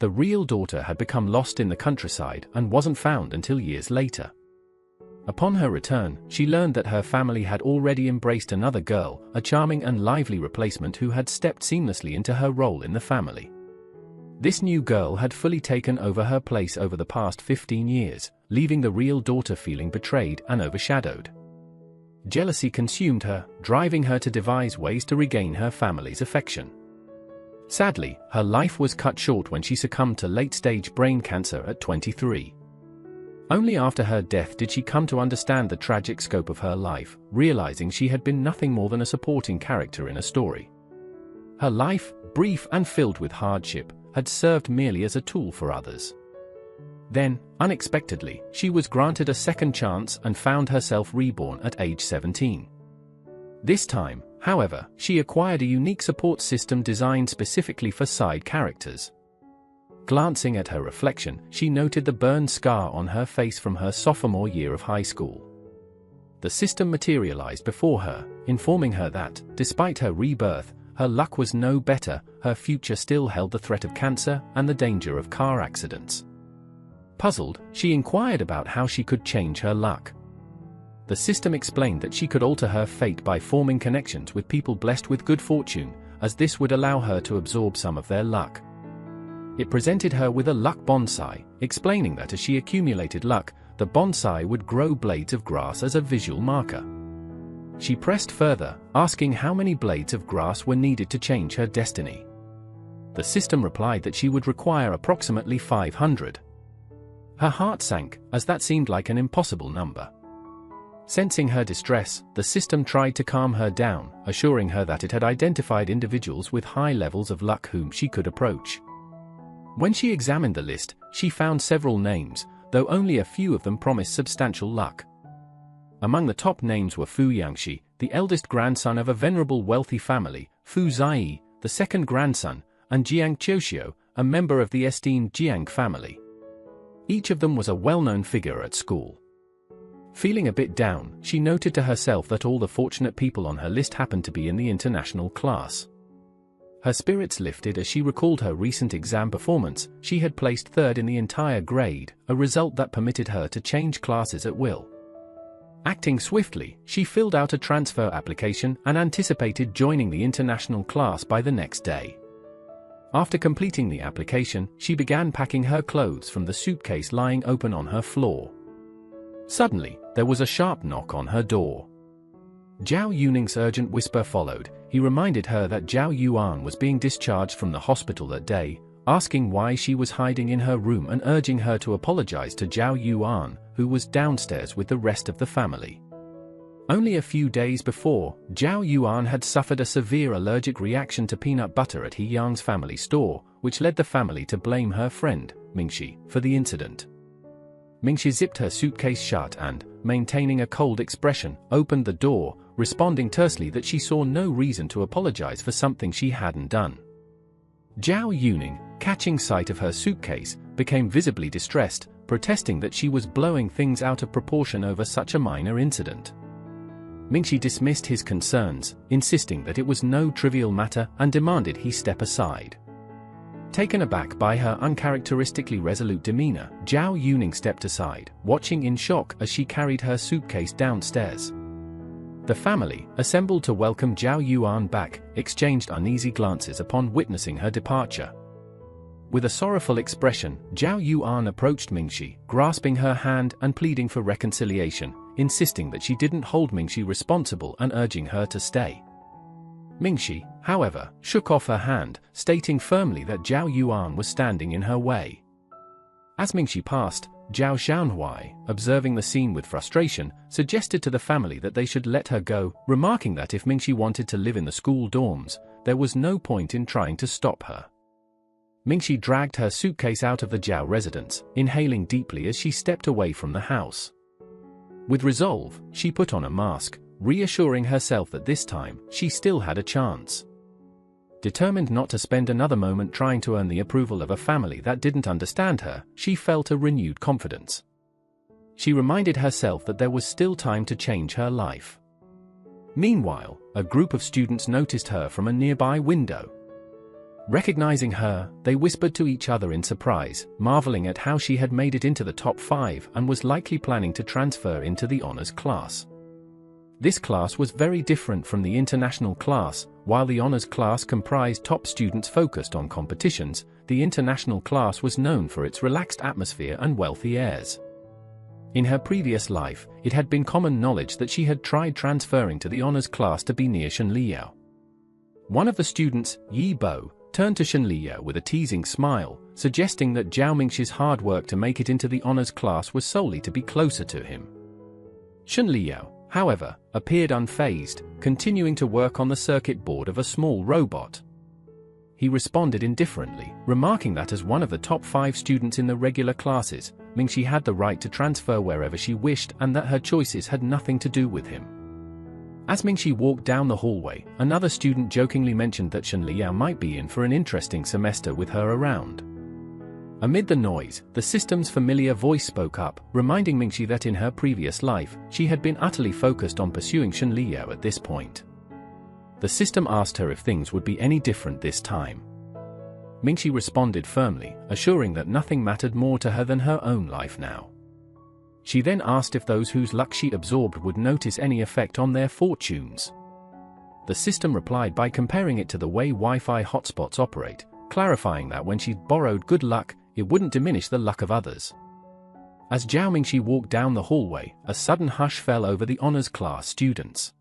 The real daughter had become lost in the countryside and wasn't found until years later. Upon her return, she learned that her family had already embraced another girl, a charming and lively replacement who had stepped seamlessly into her role in the family. This new girl had fully taken over her place over the past 15 years, leaving the real daughter feeling betrayed and overshadowed. Jealousy consumed her, driving her to devise ways to regain her family's affection. Sadly, her life was cut short when she succumbed to late-stage brain cancer at 23. Only after her death did she come to understand the tragic scope of her life, realizing she had been nothing more than a supporting character in a story. Her life, brief and filled with hardship, had served merely as a tool for others. Then, unexpectedly, she was granted a second chance and found herself reborn at age 17. This time, however, she acquired a unique support system designed specifically for side characters. Glancing at her reflection, she noted the burn scar on her face from her sophomore year of high school. The system materialized before her, informing her that, despite her rebirth, her luck was no better, her future still held the threat of cancer and the danger of car accidents. Puzzled, she inquired about how she could change her luck. The system explained that she could alter her fate by forming connections with people blessed with good fortune, as this would allow her to absorb some of their luck. It presented her with a luck bonsai, explaining that as she accumulated luck, the bonsai would grow blades of grass as a visual marker. She pressed further, asking how many blades of grass were needed to change her destiny. The system replied that she would require approximately 500. Her heart sank, as that seemed like an impossible number. Sensing her distress, the system tried to calm her down, assuring her that it had identified individuals with high levels of luck whom she could approach. When she examined the list, she found several names, though only a few of them promised substantial luck. Among the top names were Fu Yangxi, the eldest grandson of a venerable wealthy family, Fu Zai, the second grandson, and Jiang Qiuxiu, a member of the esteemed Jiang family. Each of them was a well-known figure at school. Feeling a bit down, she noted to herself that all the fortunate people on her list happened to be in the international class. Her spirits lifted as she recalled her recent exam performance. She had placed third in the entire grade, a result that permitted her to change classes at will. Acting swiftly, she filled out a transfer application and anticipated joining the international class by the next day. After completing the application, she began packing her clothes from the suitcase lying open on her floor. Suddenly, there was a sharp knock on her door. Zhao Yuning's urgent whisper followed. He reminded her that Zhao Yuan was being discharged from the hospital that day, asking why she was hiding in her room and urging her to apologize to Zhao Yuan, who was downstairs with the rest of the family. Only a few days before, Zhao Yuan had suffered a severe allergic reaction to peanut butter at He Yang's family store, which led the family to blame her friend, Mingxi, for the incident. Mingxi zipped her suitcase shut and, maintaining a cold expression, opened the door, responding tersely that she saw no reason to apologize for something she hadn't done. Zhao Yuning, catching sight of her suitcase, became visibly distressed, protesting that she was blowing things out of proportion over such a minor incident. Mingxi dismissed his concerns, insisting that it was no trivial matter and demanded he step aside. Taken aback by her uncharacteristically resolute demeanor, Zhao Yuning stepped aside, watching in shock as she carried her suitcase downstairs. The family, assembled to welcome Zhao Yuan back, exchanged uneasy glances upon witnessing her departure. With a sorrowful expression, Zhao Yuan approached Mingxi, grasping her hand and pleading for reconciliation, insisting that she didn't hold Mingxi responsible and urging her to stay. Mingxi, however, shook off her hand, stating firmly that Zhao Yuan was standing in her way. As Mingxi passed, Zhao Xiaohui, observing the scene with frustration, suggested to the family that they should let her go, remarking that if Mingxi wanted to live in the school dorms, there was no point in trying to stop her. Mingxi dragged her suitcase out of the Zhao residence, inhaling deeply as she stepped away from the house. With resolve, she put on a mask, reassuring herself that this time, she still had a chance. Determined not to spend another moment trying to earn the approval of a family that didn't understand her, she felt a renewed confidence. She reminded herself that there was still time to change her life. Meanwhile, a group of students noticed her from a nearby window. Recognizing her, they whispered to each other in surprise, marveling at how she had made it into the top 5 and was likely planning to transfer into the honors class. This class was very different from the international class. While the honors class comprised top students focused on competitions, the international class was known for its relaxed atmosphere and wealthy airs. In her previous life, it had been common knowledge that she had tried transferring to the honors class to be near Shen Liao. One of the students, Yi Bo, turned to Shen Liao with a teasing smile, suggesting that Zhao Mingxi's hard work to make it into the honors class was solely to be closer to him. Shen Liao, however, appeared unfazed, continuing to work on the circuit board of a small robot. He responded indifferently, remarking that as one of the top 5 students in the regular classes, Mingxi had the right to transfer wherever she wished and that her choices had nothing to do with him. As Mingxi walked down the hallway, another student jokingly mentioned that Shen Liao might be in for an interesting semester with her around. Amid the noise, the system's familiar voice spoke up, reminding Mingxi that in her previous life, she had been utterly focused on pursuing Shen Liao at this point. The system asked her if things would be any different this time. Mingxi responded firmly, assuring that nothing mattered more to her than her own life now. She then asked if those whose luck she absorbed would notice any effect on their fortunes. The system replied by comparing it to the way Wi-Fi hotspots operate, clarifying that when she borrowed good luck, it wouldn't diminish the luck of others. As Zhao Mingxi walked down the hallway, a sudden hush fell over the honors class students.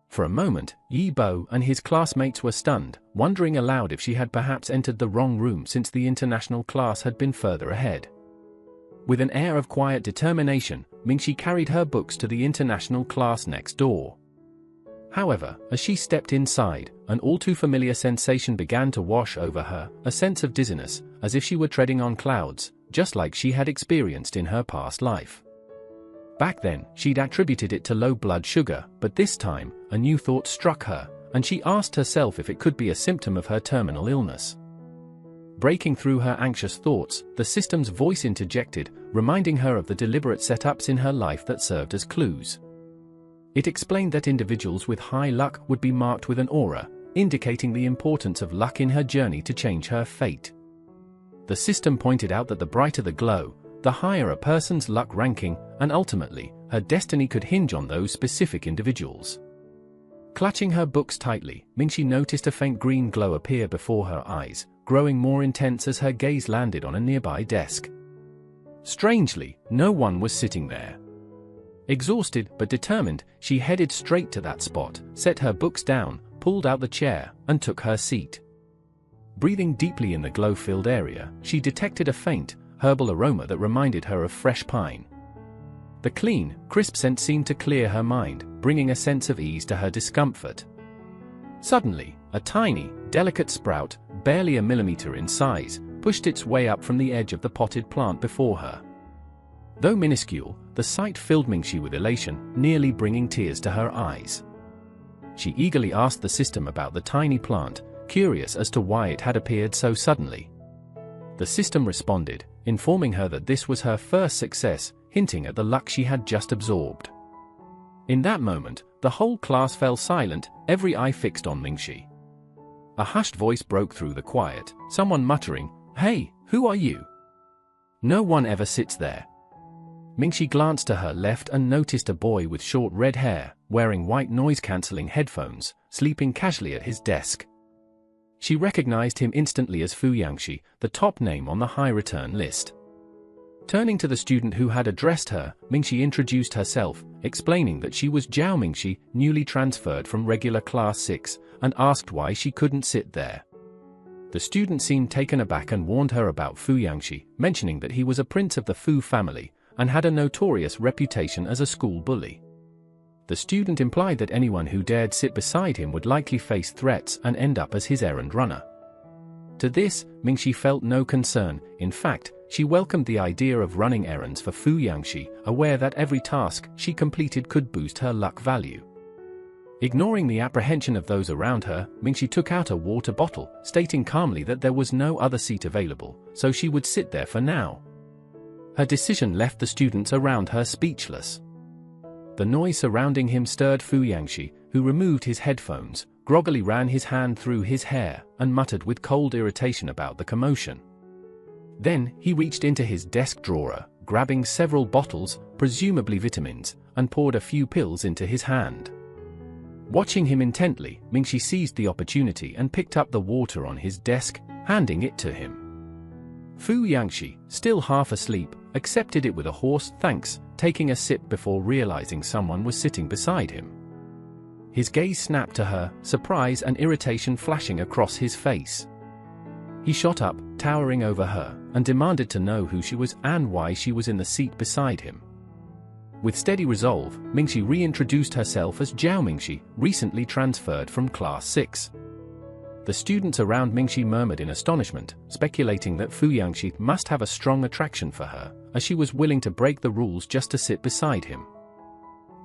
For a moment, Yi Bo and his classmates were stunned, wondering aloud if she had perhaps entered the wrong room since the international class had been further ahead. With an air of quiet determination, Mingxi carried her books to the international class next door. However, as she stepped inside, an all-too-familiar sensation began to wash over her, a sense of dizziness, as if she were treading on clouds, just like she had experienced in her past life. Back then, she'd attributed it to low blood sugar, but this time, a new thought struck her, and she asked herself if it could be a symptom of her terminal illness. Breaking through her anxious thoughts, the system's voice interjected, reminding her of the deliberate setups in her life that served as clues. It explained that individuals with high luck would be marked with an aura, indicating the importance of luck in her journey to change her fate. The system pointed out that the brighter the glow, the higher a person's luck ranking, and ultimately, her destiny could hinge on those specific individuals. Clutching her books tightly, Mingxi noticed a faint green glow appear before her eyes, growing more intense as her gaze landed on a nearby desk. Strangely, no one was sitting there. Exhausted but determined, she headed straight to that spot, set her books down, pulled out the chair, and took her seat. Breathing deeply in the glow-filled area, she detected a faint, herbal aroma that reminded her of fresh pine. The clean, crisp scent seemed to clear her mind, bringing a sense of ease to her discomfort. Suddenly, a tiny, delicate sprout, barely a millimeter in size, pushed its way up from the edge of the potted plant before her. Though minuscule, the sight filled Mingxi with elation, nearly bringing tears to her eyes. She eagerly asked the system about the tiny plant, curious as to why it had appeared so suddenly. The system responded, informing her that this was her first success, hinting at the luck she had just absorbed. In that moment, the whole class fell silent, every eye fixed on Mingxi. A hushed voice broke through the quiet, someone muttering, "Hey, who are you? No one ever sits there." Mingxi glanced to her left and noticed a boy with short red hair, wearing white noise-cancelling headphones, sleeping casually at his desk. She recognized him instantly as Fu Yangxi, the top name on the high-return list. Turning to the student who had addressed her, Mingxi introduced herself, explaining that she was Zhao Mingxi, newly transferred from regular class 6, and asked why she couldn't sit there. The student seemed taken aback and warned her about Fu Yangxi, mentioning that he was a prince of the Fu family, and had a notorious reputation as a school bully. The student implied that anyone who dared sit beside him would likely face threats and end up as his errand runner. To this, Mingxi felt no concern. In fact, she welcomed the idea of running errands for Fu Yangxi, aware that every task she completed could boost her luck value. Ignoring the apprehension of those around her, Mingxi took out a water bottle, stating calmly that there was no other seat available, so she would sit there for now. Her decision left the students around her speechless. The noise surrounding him stirred Fu Yangxi, who removed his headphones, groggily ran his hand through his hair and muttered with cold irritation about the commotion. Then, he reached into his desk drawer, grabbing several bottles, presumably vitamins, and poured a few pills into his hand. Watching him intently, Mingxi seized the opportunity and picked up the water on his desk, handing it to him. Fu Yangxi, still half asleep, accepted it with a hoarse thanks, taking a sip before realizing someone was sitting beside him. His gaze snapped to her, surprise and irritation flashing across his face. He shot up, towering over her, and demanded to know who she was and why she was in the seat beside him. With steady resolve, Mingxi reintroduced herself as Zhao Mingxi, recently transferred from Class 6. The students around Mingxi murmured in astonishment, speculating that Fu Yangxi must have a strong attraction for her, as she was willing to break the rules just to sit beside him.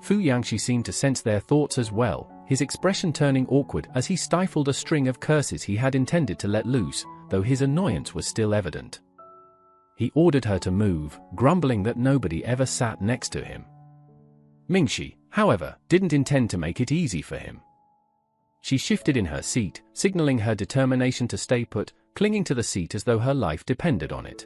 Fu Yangxi seemed to sense their thoughts as well, his expression turning awkward as he stifled a string of curses he had intended to let loose, though his annoyance was still evident. He ordered her to move, grumbling that nobody ever sat next to him. Mingxi, however, didn't intend to make it easy for him. She shifted in her seat, signaling her determination to stay put, clinging to the seat as though her life depended on it.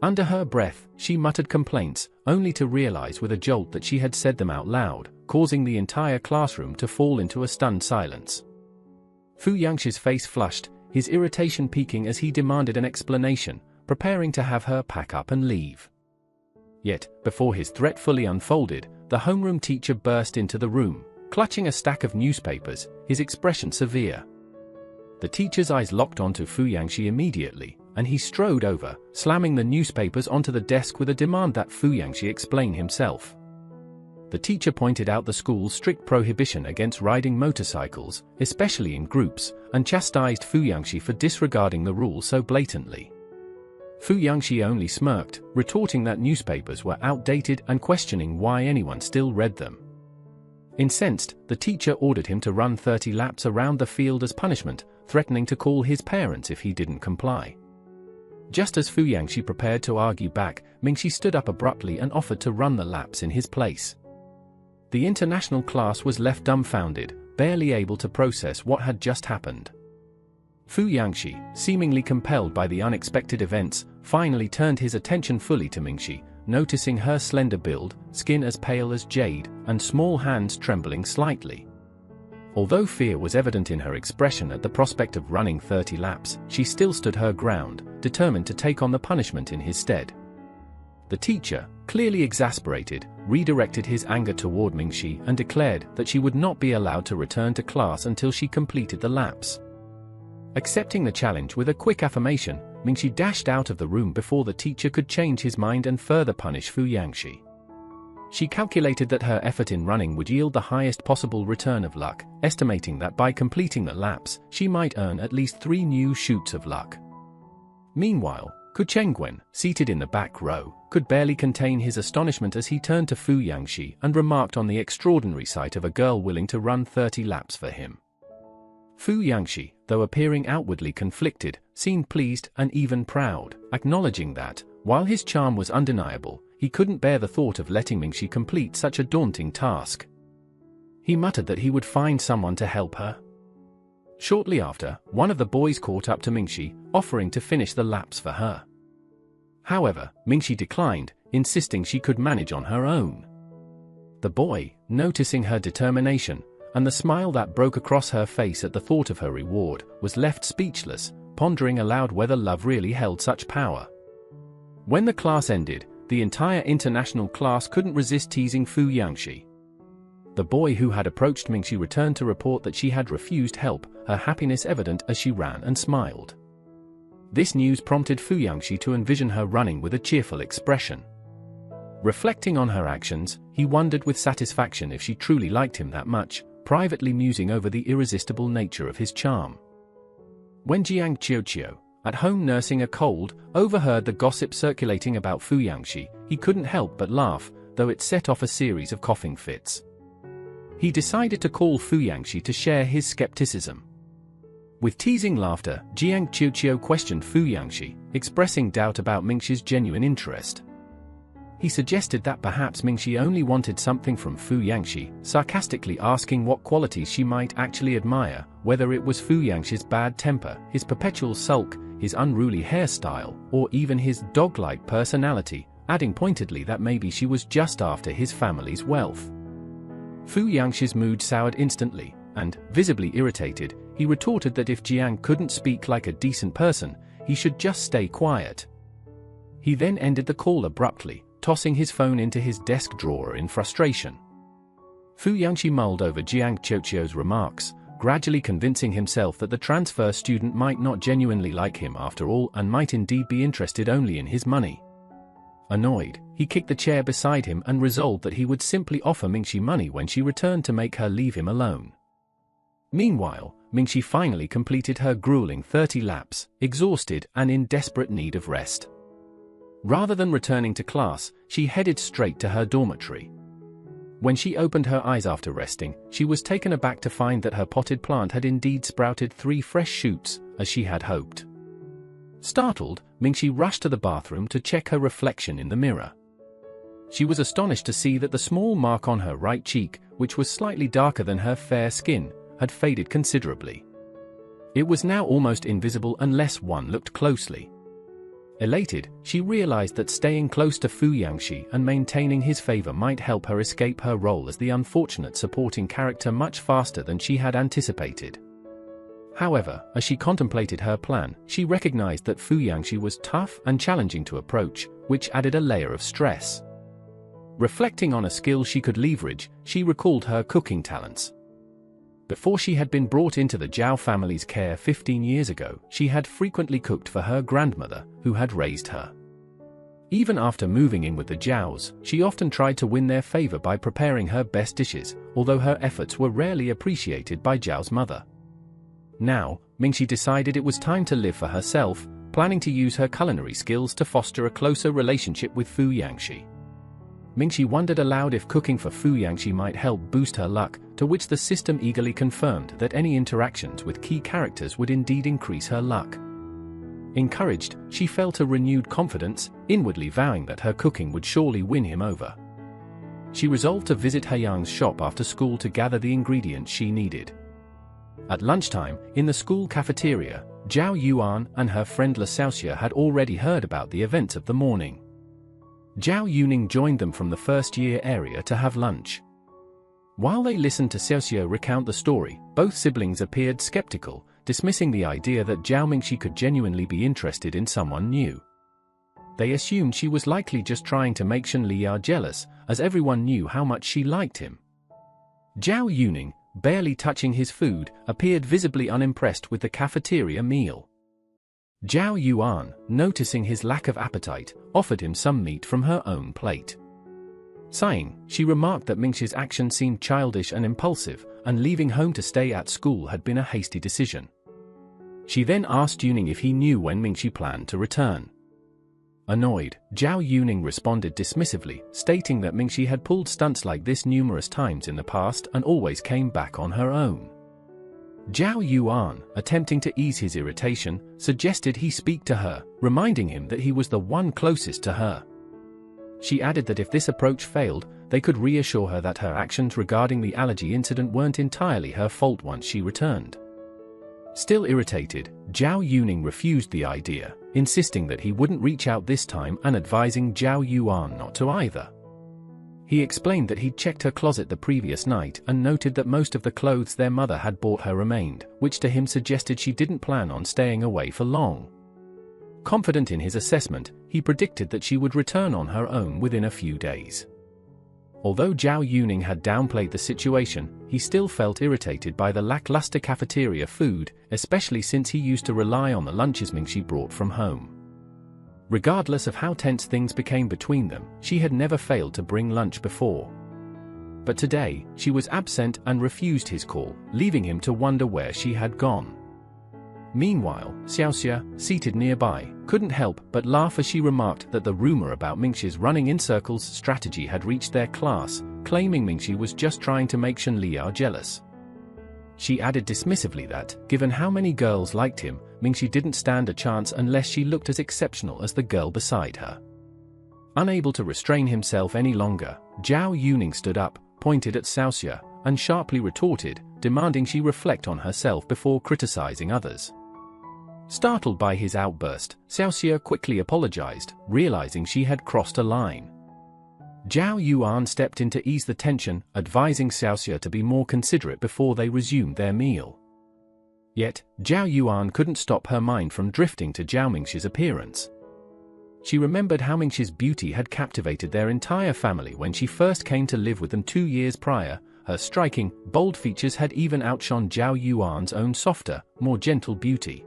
Under her breath, she muttered complaints, only to realize with a jolt that she had said them out loud, causing the entire classroom to fall into a stunned silence. Fu Yangxi's face flushed, his irritation peaking as he demanded an explanation, preparing to have her pack up and leave. Yet, before his threat fully unfolded, the homeroom teacher burst into the room, clutching a stack of newspapers, his expression severe. The teacher's eyes locked onto Fu Yangxi immediately, and he strode over, slamming the newspapers onto the desk with a demand that Fu Yangxi explain himself. The teacher pointed out the school's strict prohibition against riding motorcycles, especially in groups, and chastised Fu Yangxi for disregarding the rule so blatantly. Fu Yangxi only smirked, retorting that newspapers were outdated and questioning why anyone still read them. Incensed, the teacher ordered him to run 30 laps around the field as punishment, threatening to call his parents if he didn't comply. Just as Fu Yangxi prepared to argue back, Mingxi stood up abruptly and offered to run the laps in his place. The international class was left dumbfounded, barely able to process what had just happened. Fu Yangxi, seemingly compelled by the unexpected events, finally turned his attention fully to Mingxi, noticing her slender build, skin as pale as jade, and small hands trembling slightly. Although fear was evident in her expression at the prospect of running 30 laps, she still stood her ground, determined to take on the punishment in his stead. The teacher, clearly exasperated, redirected his anger toward Mingxi and declared that she would not be allowed to return to class until she completed the laps. Accepting the challenge with a quick affirmation, Mingxi dashed out of the room before the teacher could change his mind and further punish Fu Yangxi. She calculated that her effort in running would yield the highest possible return of luck, estimating that by completing the laps, she might earn at least 3 new shoots of luck. Meanwhile, Ku Chengwen, seated in the back row, could barely contain his astonishment as he turned to Fu Yangxi and remarked on the extraordinary sight of a girl willing to run 30 laps for him. Fu Yangxi, though appearing outwardly conflicted, seemed pleased and even proud, acknowledging that, while his charm was undeniable, he couldn't bear the thought of letting Mingxi complete such a daunting task. He muttered that he would find someone to help her. Shortly after, one of the boys caught up to Mingxi, offering to finish the laps for her. However, Mingxi declined, insisting she could manage on her own. The boy, noticing her determination, and the smile that broke across her face at the thought of her reward, was left speechless, pondering aloud whether love really held such power. When the class ended, the entire international class couldn't resist teasing Fu Yangxi. The boy who had approached Mingxi returned to report that she had refused help, her happiness evident as she ran and smiled. This news prompted Fu Yangxi to envision her running with a cheerful expression. Reflecting on her actions, he wondered with satisfaction if she truly liked him that much, privately musing over the irresistible nature of his charm. When Jiang Qiuqiu, at home nursing a cold, overheard the gossip circulating about Fu Yangxi, he couldn't help but laugh, though it set off a series of coughing fits. He decided to call Fu Yangxi to share his skepticism. With teasing laughter, Jiang Qiuqiu questioned Fu Yangxi, expressing doubt about Mingxi's genuine interest. he suggested that perhaps Mingxi only wanted something from Fu Yangxi, sarcastically asking what qualities she might actually admire, whether it was Fu Yangxi's bad temper, his perpetual sulk, his unruly hairstyle, or even his dog-like personality, adding pointedly that maybe she was just after his family's wealth. Fu Yangxi's mood soured instantly, and, visibly irritated, he retorted that if Jiang couldn't speak like a decent person, he should just stay quiet. He then ended the call abruptly, tossing his phone into his desk drawer in frustration. Fu Yangxi mulled over Jiang Qiuqiu's remarks, gradually convincing himself that the transfer student might not genuinely like him after all and might indeed be interested only in his money. Annoyed, he kicked the chair beside him and resolved that he would simply offer Mingxi money when she returned to make her leave him alone. Meanwhile, Mingxi finally completed her grueling 30 laps, exhausted and in desperate need of rest. Rather than returning to class, she headed straight to her dormitory. When she opened her eyes after resting, she was taken aback to find that her potted plant had indeed sprouted 3 fresh shoots, as she had hoped. Startled, Mingxi rushed to the bathroom to check her reflection in the mirror. She was astonished to see that the small mark on her right cheek, which was slightly darker than her fair skin, had faded considerably. It was now almost invisible unless one looked closely. Elated, she realized that staying close to Fu Yangxi and maintaining his favor might help her escape her role as the unfortunate supporting character much faster than she had anticipated. However, as she contemplated her plan, she recognized that Fu Yangxi was tough and challenging to approach, which added a layer of stress. Reflecting on a skill she could leverage, she recalled her cooking talents. Before she had been brought into the Zhao family's care 15 years ago, she had frequently cooked for her grandmother, who had raised her. Even after moving in with the Zhaos, she often tried to win their favor by preparing her best dishes, although her efforts were rarely appreciated by Zhao's mother. Now, Mingxi decided it was time to live for herself, planning to use her culinary skills to foster a closer relationship with Fu Yangxi. Mingxi wondered aloud if cooking for Fu Yangxi might help boost her luck, to which the system eagerly confirmed that any interactions with key characters would indeed increase her luck. Encouraged, she felt a renewed confidence, inwardly vowing that her cooking would surely win him over. She resolved to visit Haiyang's shop after school to gather the ingredients she needed. At lunchtime, in the school cafeteria, Zhao Yuan and her friend Le Xiaoxia had already heard about the events of the morning. Zhao Yuning joined them from the first-year area to have lunch. While they listened to Xiaoxia recount the story, both siblings appeared skeptical, dismissing the idea that Zhao Mingxi could genuinely be interested in someone new. They assumed she was likely just trying to make Shen Liya jealous, as everyone knew how much she liked him. Zhao Yuning, barely touching his food, appeared visibly unimpressed with the cafeteria meal. Zhao Yuan, noticing his lack of appetite, offered him some meat from her own plate. Sighing, she remarked that Mingxi's action seemed childish and impulsive, and leaving home to stay at school had been a hasty decision. She then asked Yuning if he knew when Mingxi planned to return. Annoyed, Zhao Yuning responded dismissively, stating that Mingxi had pulled stunts like this numerous times in the past and always came back on her own. Zhao Yuan, attempting to ease his irritation, suggested he speak to her, reminding him that he was the one closest to her. She added that if this approach failed, they could reassure her that her actions regarding the allergy incident weren't entirely her fault once she returned. Still irritated, Zhao Yuning refused the idea, insisting that he wouldn't reach out this time and advising Zhao Yuan not to either. He explained that he'd checked her closet the previous night and noted that most of the clothes their mother had bought her remained, which to him suggested she didn't plan on staying away for long. Confident in his assessment, he predicted that she would return on her own within a few days. Although Zhao Yuning had downplayed the situation, he still felt irritated by the lackluster cafeteria food, especially since he used to rely on the lunches Mingxi brought from home. Regardless of how tense things became between them, she had never failed to bring lunch before. But today, she was absent and refused his call, leaving him to wonder where she had gone. Meanwhile, Xiaoxia, seated nearby, couldn't help but laugh as she remarked that the rumor about Mingxi's running in circles strategy had reached their class, claiming Mingxi was just trying to make Shen Liya jealous. She added dismissively that, given how many girls liked him, Mingxi didn't stand a chance unless she looked as exceptional as the girl beside her. Unable to restrain himself any longer, Zhao Yuning stood up, pointed at Xiaoxia, and sharply retorted, demanding she reflect on herself before criticizing others. Startled by his outburst, Xiaoxia quickly apologized, realizing she had crossed a line. Zhao Yuan stepped in to ease the tension, advising Xiaoxia to be more considerate before they resumed their meal. Yet, Zhao Yuan couldn't stop her mind from drifting to Zhao Mingxi's appearance. She remembered how Mingxi's beauty had captivated their entire family when she first came to live with them 2 years prior. Her striking, bold features had even outshone Zhao Yuan's own softer, more gentle beauty.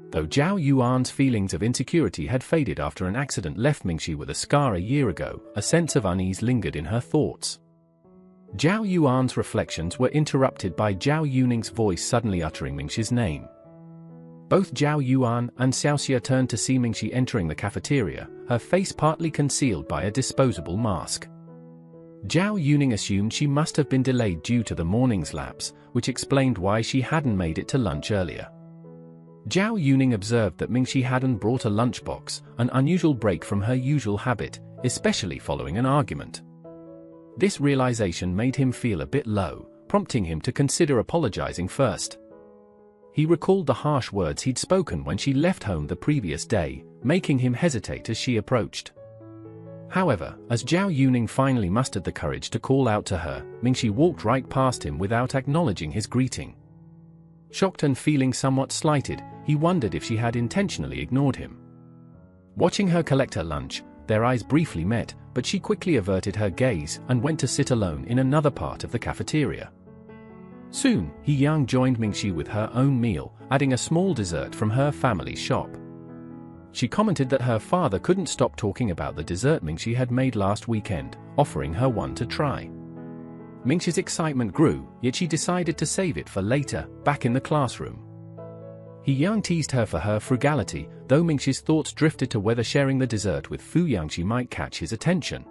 Though Zhao Yuan's feelings of insecurity had faded after an accident left Mingxi with a scar a year ago, a sense of unease lingered in her thoughts. Zhao Yuan's reflections were interrupted by Zhao Yuning's voice suddenly uttering Mingxi's name. Both Zhao Yuan and Xiaoxia turned to see Mingxi entering the cafeteria, her face partly concealed by a disposable mask. Zhao Yuning assumed she must have been delayed due to the morning's lapse, which explained why she hadn't made it to lunch earlier. Zhao Yuning observed that Mingxi hadn't brought a lunchbox, an unusual break from her usual habit, especially following an argument. This realization made him feel a bit low, prompting him to consider apologizing first. He recalled the harsh words he'd spoken when she left home the previous day, making him hesitate as she approached. However, as Zhao Yuning finally mustered the courage to call out to her, Mingxi walked right past him without acknowledging his greeting. Shocked and feeling somewhat slighted, he wondered if she had intentionally ignored him. Watching her collect her lunch, their eyes briefly met, but she quickly averted her gaze and went to sit alone in another part of the cafeteria. Soon, He Yang joined Mingxi with her own meal, adding a small dessert from her family's shop. She commented that her father couldn't stop talking about the dessert Mingxi had made last weekend, offering her one to try. Mingxi's excitement grew, yet she decided to save it for later, back in the classroom. He Yang teased her for her frugality, though Mingxi's thoughts drifted to whether sharing the dessert with Fu Yangxi might catch his attention.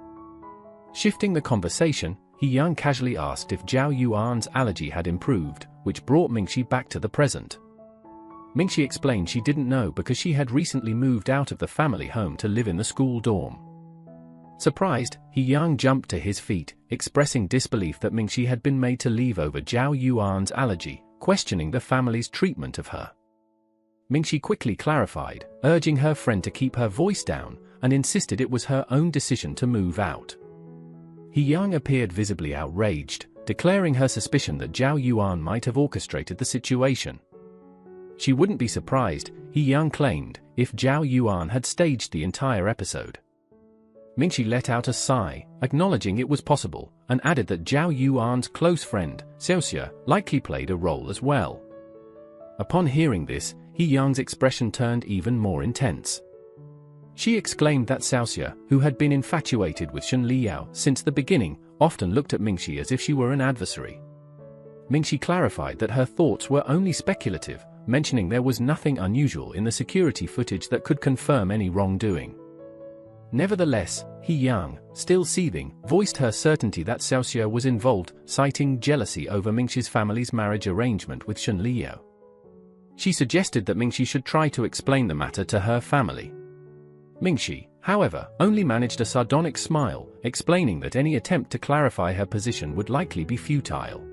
Shifting the conversation, He Yang casually asked if Zhao Yuan's allergy had improved, which brought Mingxi back to the present. Mingxi explained she didn't know because she had recently moved out of the family home to live in the school dorm. Surprised, He Yang jumped to his feet, expressing disbelief that Mingxi had been made to leave over Zhao Yuan's allergy, questioning the family's treatment of her. Mingxi quickly clarified, urging her friend to keep her voice down, and insisted it was her own decision to move out. He Yang appeared visibly outraged, declaring her suspicion that Zhao Yuan might have orchestrated the situation. She wouldn't be surprised, He Yang claimed, if Zhao Yuan had staged the entire episode. Mingxi let out a sigh, acknowledging it was possible, and added that Zhao Yuan's close friend, Xiaoxia, likely played a role as well. Upon hearing this, He Yang's expression turned even more intense. She exclaimed that Xiaoxia, who had been infatuated with Shen Liyao since the beginning, often looked at Mingxi as if she were an adversary. Mingxi clarified that her thoughts were only speculative, mentioning there was nothing unusual in the security footage that could confirm any wrongdoing. Nevertheless, He Yang, still seething, voiced her certainty that Xiaoxia was involved, citing jealousy over Mingxi's family's marriage arrangement with Shen Liyao. She suggested that Mingxi should try to explain the matter to her family. Mingxi, however, only managed a sardonic smile, explaining that any attempt to clarify her position would likely be futile.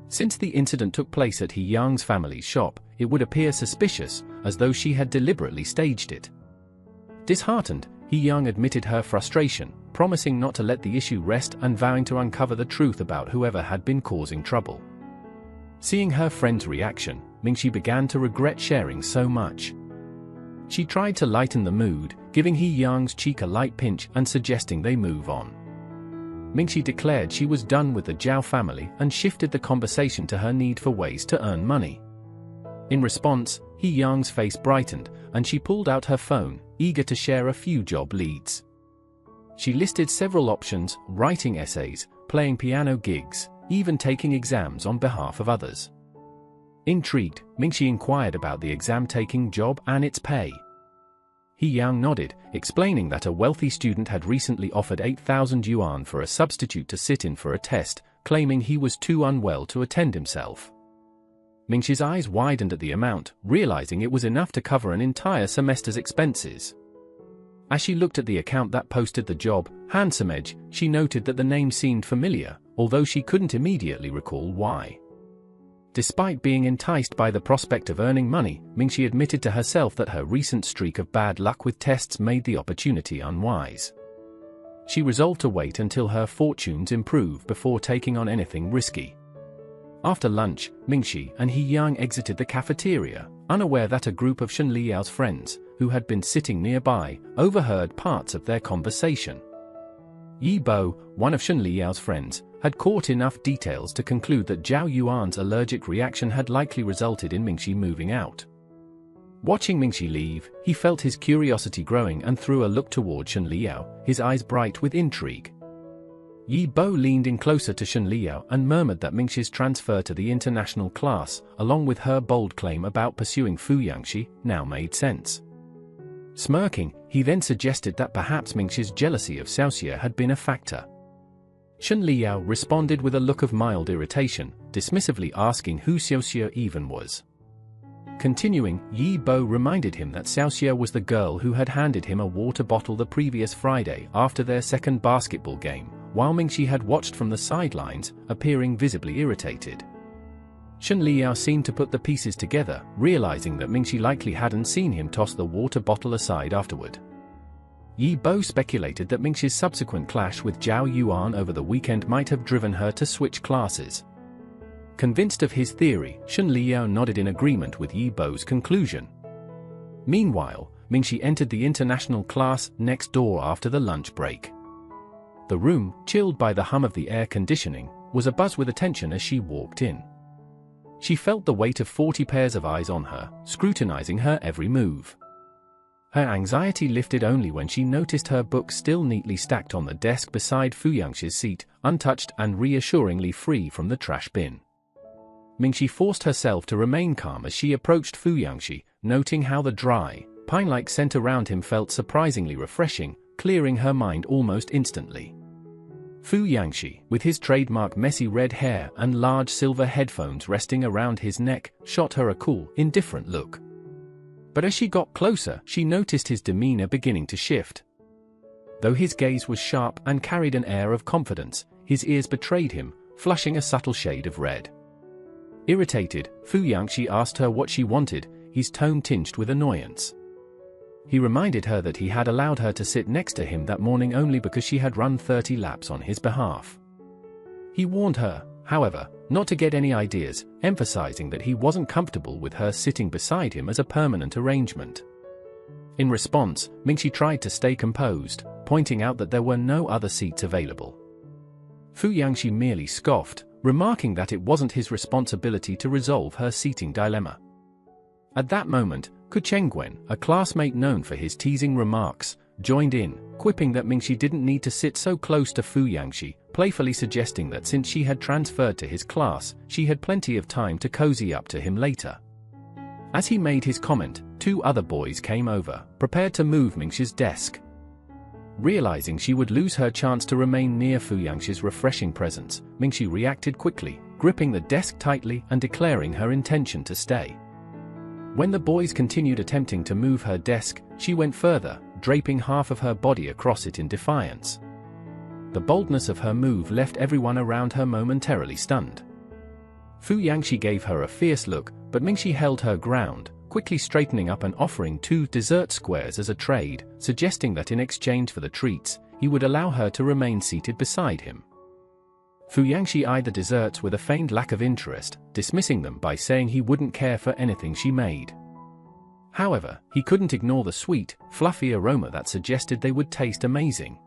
Since the incident took place at He Yang's family's shop, it would appear suspicious, as though she had deliberately staged it. Disheartened, He Yang admitted her frustration, promising not to let the issue rest and vowing to uncover the truth about whoever had been causing trouble. Seeing her friend's reaction, Mingxi began to regret sharing so much. She tried to lighten the mood, giving He Yang's cheek a light pinch and suggesting they move on. Mingxi declared she was done with the Zhao family and shifted the conversation to her need for ways to earn money. In response, He Yang's face brightened, and she pulled out her phone, eager to share a few job leads. She listed several options: writing essays, playing piano gigs, even taking exams on behalf of others. Intrigued, Mingxi inquired about the exam-taking job and its pay. He Yang nodded, explaining that a wealthy student had recently offered 8,000 yuan for a substitute to sit in for a test, claiming he was too unwell to attend himself. Mingxi's eyes widened at the amount, realizing it was enough to cover an entire semester's expenses. As she looked at the account that posted the job, Handsome Edge, she noted that the name seemed familiar, although she couldn't immediately recall why. Despite being enticed by the prospect of earning money, Mingxi admitted to herself that her recent streak of bad luck with tests made the opportunity unwise. She resolved to wait until her fortunes improve before taking on anything risky. After lunch, Mingxi and He Yang exited the cafeteria, unaware that a group of Shen Liao's friends, who had been sitting nearby, overheard parts of their conversation. Yi Bo, one of Shen Liao's friends, had caught enough details to conclude that Zhao Yuan's allergic reaction had likely resulted in Mingxi moving out. Watching Mingxi leave, he felt his curiosity growing and threw a look toward Shen Liao, his eyes bright with intrigue. Yi Bo leaned in closer to Shen Liao and murmured that Mingxi's transfer to the international class, along with her bold claim about pursuing Fu Yangxi, now made sense. Smirking, he then suggested that perhaps Mingxi's jealousy of Xiaoxia had been a factor. Shen Liao responded with a look of mild irritation, dismissively asking who Xiaoxia even was. Continuing, Yi Bo reminded him that Xiaoxia was the girl who had handed him a water bottle the previous Friday after their second basketball game, while Mingxi had watched from the sidelines, appearing visibly irritated. Shen Liao seemed to put the pieces together, realizing that Mingxi likely hadn't seen him toss the water bottle aside afterward. Yi Bo speculated that Mingxi's subsequent clash with Zhao Yuan over the weekend might have driven her to switch classes. Convinced of his theory, Shen Liao nodded in agreement with Yi Bo's conclusion. Meanwhile, Mingxi entered the international class next door after the lunch break. The room, chilled by the hum of the air conditioning, was abuzz with attention as she walked in. She felt the weight of 40 pairs of eyes on her, scrutinizing her every move. Her anxiety lifted only when she noticed her book still neatly stacked on the desk beside Fu Yangxi's seat, untouched and reassuringly free from the trash bin. Mingxi forced herself to remain calm as she approached Fu Yangxi, noting how the dry, pine-like scent around him felt surprisingly refreshing, clearing her mind almost instantly. Fu Yangxi, with his trademark messy red hair and large silver headphones resting around his neck, shot her a cool, indifferent look. But as she got closer, she noticed his demeanor beginning to shift. Though his gaze was sharp and carried an air of confidence, his ears betrayed him, flushing a subtle shade of red. Irritated, Fu Yangxi asked her what she wanted, his tone tinged with annoyance. He reminded her that he had allowed her to sit next to him that morning only because she had run 30 laps on his behalf. He warned her, however, not to get any ideas, emphasizing that he wasn't comfortable with her sitting beside him as a permanent arrangement. In response, Mingxi tried to stay composed, pointing out that there were no other seats available. Fu Yangxi merely scoffed, remarking that it wasn't his responsibility to resolve her seating dilemma. At that moment, Ku Chengguen, a classmate known for his teasing remarks, joined in, quipping that Mingxi didn't need to sit so close to Fu Yangxi, playfully suggesting that since she had transferred to his class, she had plenty of time to cozy up to him later. As he made his comment, 2 other boys came over, prepared to move Mingxi's desk. Realizing she would lose her chance to remain near Fu Yangxi's refreshing presence, Mingxi reacted quickly, gripping the desk tightly and declaring her intention to stay. When the boys continued attempting to move her desk, she went further, draping half of her body across it in defiance. The boldness of her move left everyone around her momentarily stunned. Fu Yangxi gave her a fierce look, but Mingxi held her ground, quickly straightening up and offering 2 dessert squares as a trade, suggesting that in exchange for the treats, he would allow her to remain seated beside him. Fu Yangxi eyed the desserts with a feigned lack of interest, dismissing them by saying he wouldn't care for anything she made. However, he couldn't ignore the sweet, fluffy aroma that suggested they would taste amazing.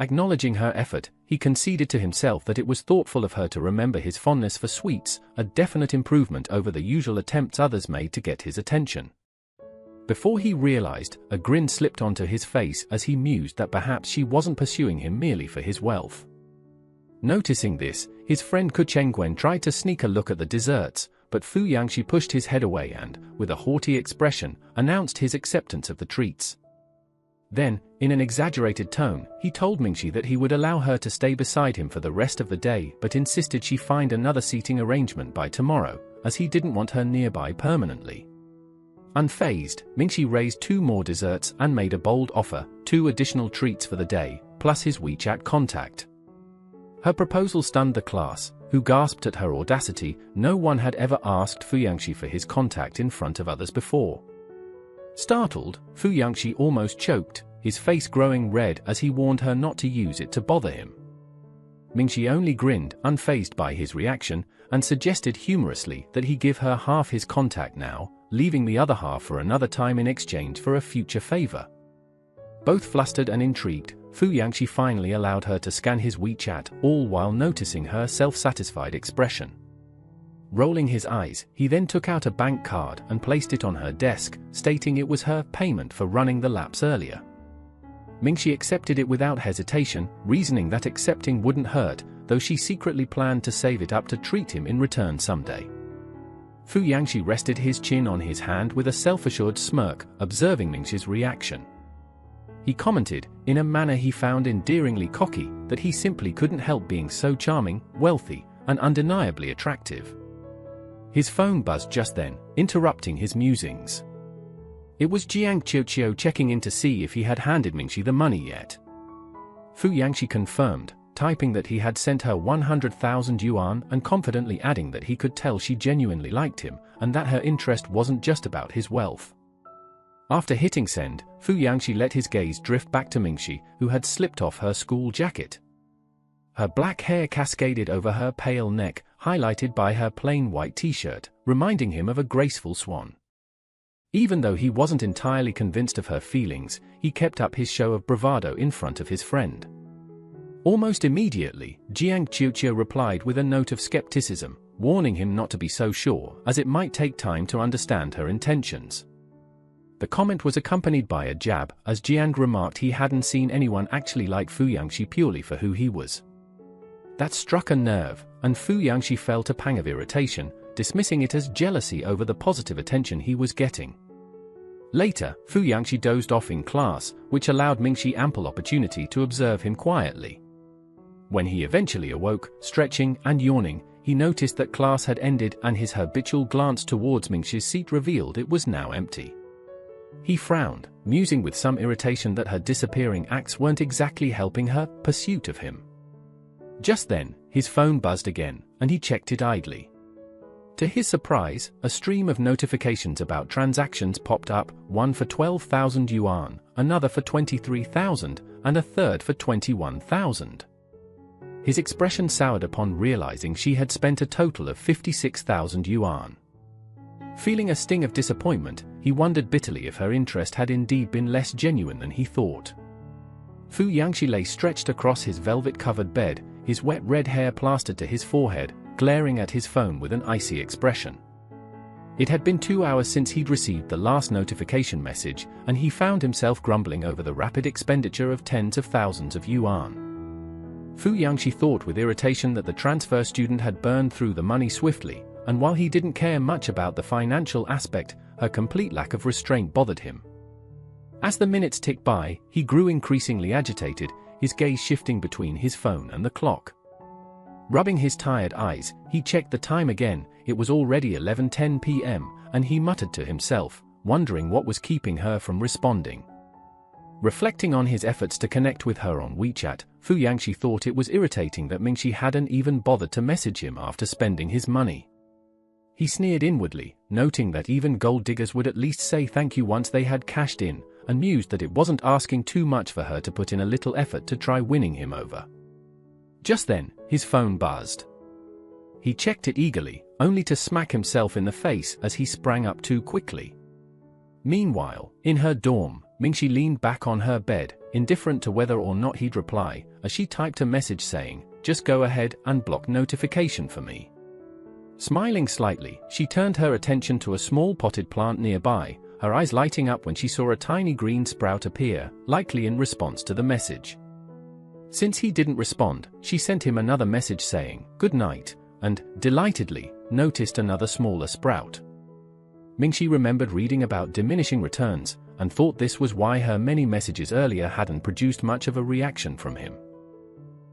Acknowledging her effort, he conceded to himself that it was thoughtful of her to remember his fondness for sweets, a definite improvement over the usual attempts others made to get his attention. Before he realized, a grin slipped onto his face as he mused that perhaps she wasn't pursuing him merely for his wealth. Noticing this, his friend Ku Chengguen tried to sneak a look at the desserts, but Fu Yangxi pushed his head away and, with a haughty expression, announced his acceptance of the treats. Then, in an exaggerated tone, he told Mingxi that he would allow her to stay beside him for the rest of the day but insisted she find another seating arrangement by tomorrow, as he didn't want her nearby permanently. Unfazed, Mingxi raised 2 more desserts and made a bold offer, 2 additional treats for the day, plus his WeChat contact. Her proposal stunned the class, who gasped at her audacity. No one had ever asked Fu Yangxi for his contact in front of others before. Startled, Fu Yangxi almost choked, his face growing red as he warned her not to use it to bother him. Mingxi only grinned, unfazed by his reaction, and suggested humorously that he give her half his contact now, leaving the other half for another time in exchange for a future favor. Both flustered and intrigued, Fu Yangxi finally allowed her to scan his WeChat, all while noticing her self-satisfied expression. Rolling his eyes, he then took out a bank card and placed it on her desk, stating it was her payment for running the laps earlier. Mingxi accepted it without hesitation, reasoning that accepting wouldn't hurt, though she secretly planned to save it up to treat him in return someday. Fu Yangxi rested his chin on his hand with a self-assured smirk, observing Mingxi's reaction. He commented, in a manner he found endearingly cocky, that he simply couldn't help being so charming, wealthy, and undeniably attractive. His phone buzzed just then, interrupting his musings. It was Jiang Qiuqiu checking in to see if he had handed Mingxi the money yet. Fu Yangxi confirmed, typing that he had sent her 100,000 yuan and confidently adding that he could tell she genuinely liked him, and that her interest wasn't just about his wealth. After hitting send, Fu Yangxi let his gaze drift back to Mingxi, who had slipped off her school jacket. Her black hair cascaded over her pale neck, highlighted by her plain white t-shirt, reminding him of a graceful swan. Even though he wasn't entirely convinced of her feelings, he kept up his show of bravado in front of his friend. Almost immediately, Jiang Qiuqiu replied with a note of skepticism, warning him not to be so sure, as it might take time to understand her intentions. The comment was accompanied by a jab, as Jiang remarked he hadn't seen anyone actually like Fu Yangxi purely for who he was. That struck a nerve, and Fu Yangxi felt a pang of irritation, dismissing it as jealousy over the positive attention he was getting. Later, Fu Yangxi dozed off in class, which allowed Mingxi ample opportunity to observe him quietly. When he eventually awoke, stretching and yawning, he noticed that class had ended and his habitual glance towards Mingxi's seat revealed it was now empty. He frowned, musing with some irritation that her disappearing acts weren't exactly helping her pursuit of him. Just then, his phone buzzed again, and he checked it idly. To his surprise, a stream of notifications about transactions popped up, one for 12,000 yuan, another for 23,000, and a third for 21,000. His expression soured upon realizing she had spent a total of 56,000 yuan. Feeling a sting of disappointment, he wondered bitterly if her interest had indeed been less genuine than he thought. Fu Yangxi lay stretched across his velvet-covered bed, his wet red hair plastered to his forehead, glaring at his phone with an icy expression. It had been 2 hours since he'd received the last notification message, and he found himself grumbling over the rapid expenditure of tens of thousands of yuan. Fu Yangxi thought with irritation that the transfer student had burned through the money swiftly, and while he didn't care much about the financial aspect, her complete lack of restraint bothered him. As the minutes ticked by, he grew increasingly agitated, his gaze shifting between his phone and the clock. Rubbing his tired eyes, he checked the time again. It was already 11:10 p.m., and he muttered to himself, wondering what was keeping her from responding. Reflecting on his efforts to connect with her on WeChat, Fu Yangxi thought it was irritating that Mingxi hadn't even bothered to message him after spending his money. He sneered inwardly, noting that even gold diggers would at least say thank you once they had cashed in, and mused that it wasn't asking too much for her to put in a little effort to try winning him over. Just then, his phone buzzed. He checked it eagerly, only to smack himself in the face as he sprang up too quickly. Meanwhile, in her dorm, Mingxi leaned back on her bed, indifferent to whether or not he'd reply, as she typed a message saying, "Just go ahead and block notification for me." Smiling slightly, she turned her attention to a small potted plant nearby, her eyes lighting up when she saw a tiny green sprout appear, likely in response to the message. Since he didn't respond, she sent him another message saying, "Good night," and, delightedly, noticed another smaller sprout. Mingxi remembered reading about diminishing returns, and thought this was why her many messages earlier hadn't produced much of a reaction from him.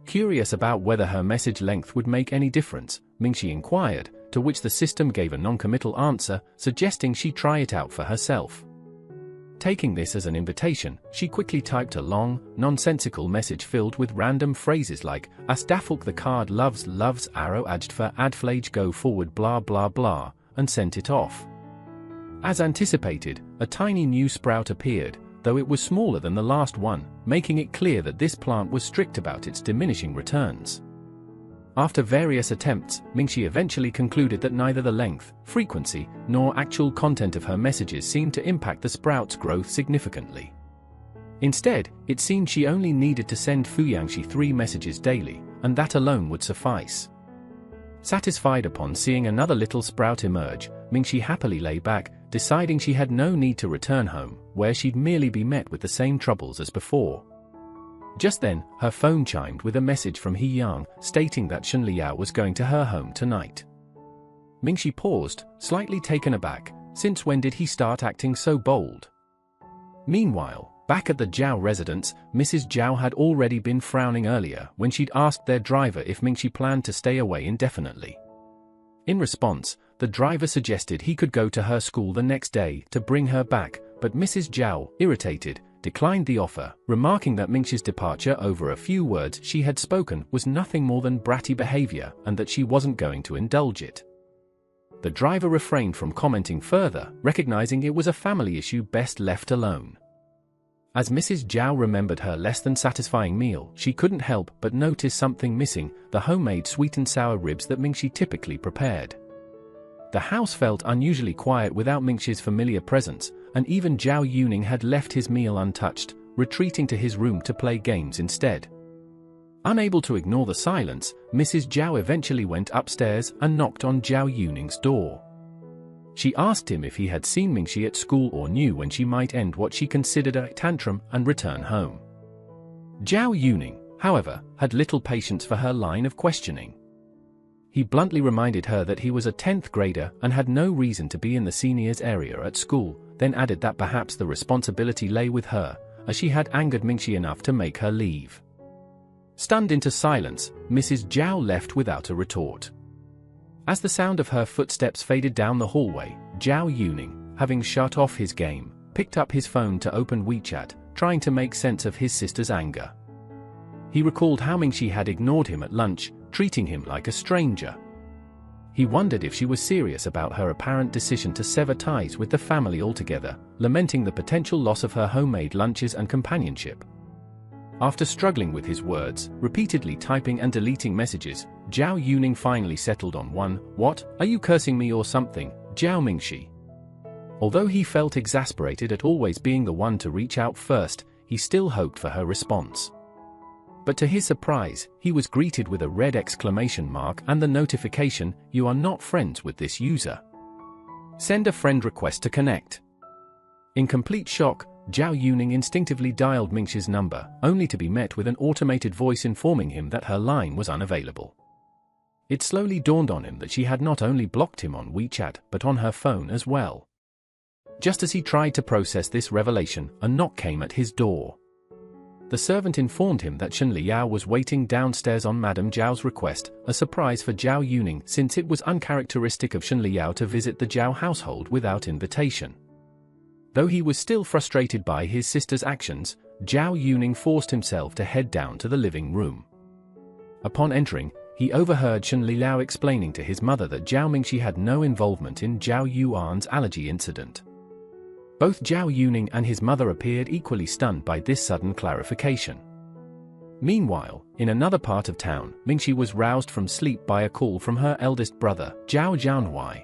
Curious about whether her message length would make any difference, Mingxi inquired, to which the system gave a non-committal answer, suggesting she try it out for herself. Taking this as an invitation, she quickly typed a long, nonsensical message filled with random phrases like, "As dafulk the card loves arrow adjed for adflage go forward blah blah blah," and sent it off. As anticipated, a tiny new sprout appeared, though it was smaller than the last one, making it clear that this plant was strict about its diminishing returns. After various attempts, Mingxi eventually concluded that neither the length, frequency, nor actual content of her messages seemed to impact the sprout's growth significantly. Instead, it seemed she only needed to send Fuyangxi 3 messages daily, and that alone would suffice. Satisfied upon seeing another little sprout emerge, Mingxi happily lay back, deciding she had no need to return home, where she'd merely be met with the same troubles as before. Just then, her phone chimed with a message from He Yang, stating that Shen Liao was going to her home tonight. Mingxi paused, slightly taken aback, since when did he start acting so bold? Meanwhile, back at the Zhao residence, Mrs. Zhao had already been frowning earlier when she'd asked their driver if Mingxi planned to stay away indefinitely. In response, the driver suggested he could go to her school the next day to bring her back, but Mrs. Zhao, irritated, declined the offer, remarking that Mingxi's departure over a few words she had spoken was nothing more than bratty behavior and that she wasn't going to indulge it. The driver refrained from commenting further, recognizing it was a family issue best left alone. As Mrs. Zhao remembered her less than satisfying meal, she couldn't help but notice something missing: the homemade sweet and sour ribs that Mingxi typically prepared. The house felt unusually quiet without Mingxi's familiar presence, and even Zhao Yuning had left his meal untouched, retreating to his room to play games instead. Unable to ignore the silence, Mrs. Zhao eventually went upstairs and knocked on Zhao Yuning's door. She asked him if he had seen Mingxi at school or knew when she might end what she considered a tantrum and return home. Zhao Yuning, however, had little patience for her line of questioning. He bluntly reminded her that he was a 10th grader and had no reason to be in the seniors area at school, then added that perhaps the responsibility lay with her, as she had angered Mingxi enough to make her leave. Stunned into silence, Mrs. Zhao left without a retort. As the sound of her footsteps faded down the hallway, Zhao Yuning, having shut off his game, picked up his phone to open WeChat, trying to make sense of his sister's anger. He recalled how Mingxi had ignored him at lunch, treating him like a stranger. He wondered if she was serious about her apparent decision to sever ties with the family altogether, lamenting the potential loss of her homemade lunches and companionship. After struggling with his words, repeatedly typing and deleting messages, Zhao Yuning finally settled on one: "What, are you cursing me or something, Zhao Mingxi?" Although he felt exasperated at always being the one to reach out first, he still hoped for her response. But to his surprise, he was greeted with a red exclamation mark and the notification, "You are not friends with this user. Send a friend request to connect." In complete shock, Zhao Yuning instinctively dialed Mingxi's number, only to be met with an automated voice informing him that her line was unavailable. It slowly dawned on him that she had not only blocked him on WeChat but on her phone as well. Just as he tried to process this revelation, a knock came at his door. The servant informed him that Shen Liao was waiting downstairs on Madame Zhao's request, a surprise for Zhao Yuning since it was uncharacteristic of Shen Liao to visit the Zhao household without invitation. Though he was still frustrated by his sister's actions, Zhao Yuning forced himself to head down to the living room. Upon entering, he overheard Shen Liao explaining to his mother that Zhao Mingxi had no involvement in Zhao Yuan's allergy incident. Both Zhao Yuning and his mother appeared equally stunned by this sudden clarification. Meanwhile, in another part of town, Mingxi was roused from sleep by a call from her eldest brother, Zhao Jianhuai.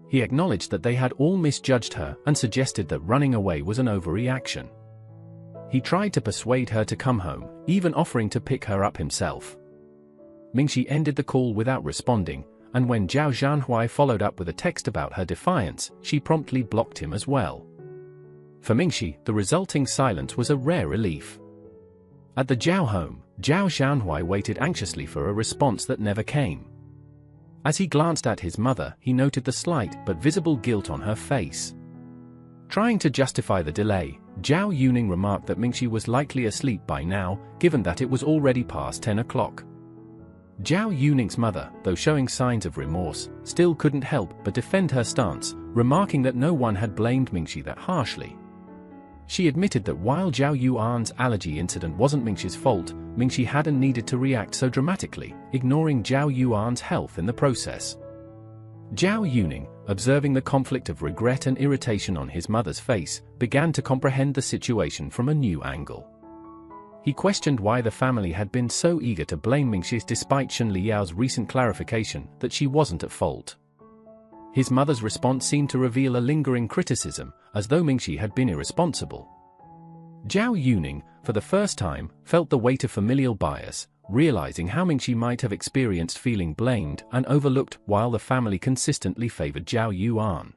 He acknowledged that they had all misjudged her and suggested that running away was an overreaction. He tried to persuade her to come home, even offering to pick her up himself. Mingxi ended the call without responding, and when Zhao Jianhuai followed up with a text about her defiance, she promptly blocked him as well. For Mingxi, the resulting silence was a rare relief. At the Zhao home, Zhao Jianhuai waited anxiously for a response that never came. As he glanced at his mother, he noted the slight but visible guilt on her face. Trying to justify the delay, Zhao Yuning remarked that Mingxi was likely asleep by now, given that it was already past 10 o'clock. Zhao Yuning's mother, though showing signs of remorse, still couldn't help but defend her stance, remarking that no one had blamed Mingxi that harshly. She admitted that while Zhao Yuan's allergy incident wasn't Mingxi's fault, Mingxi hadn't needed to react so dramatically, ignoring Zhao Yuan's health in the process. Zhao Yuning, observing the conflict of regret and irritation on his mother's face, began to comprehend the situation from a new angle. He questioned why the family had been so eager to blame Mingxi despite Shen Liao's recent clarification that she wasn't at fault. His mother's response seemed to reveal a lingering criticism, as though Mingxi had been irresponsible. Zhao Yuning, for the first time, felt the weight of familial bias, realizing how Mingxi might have experienced feeling blamed and overlooked while the family consistently favored Zhao Yuan.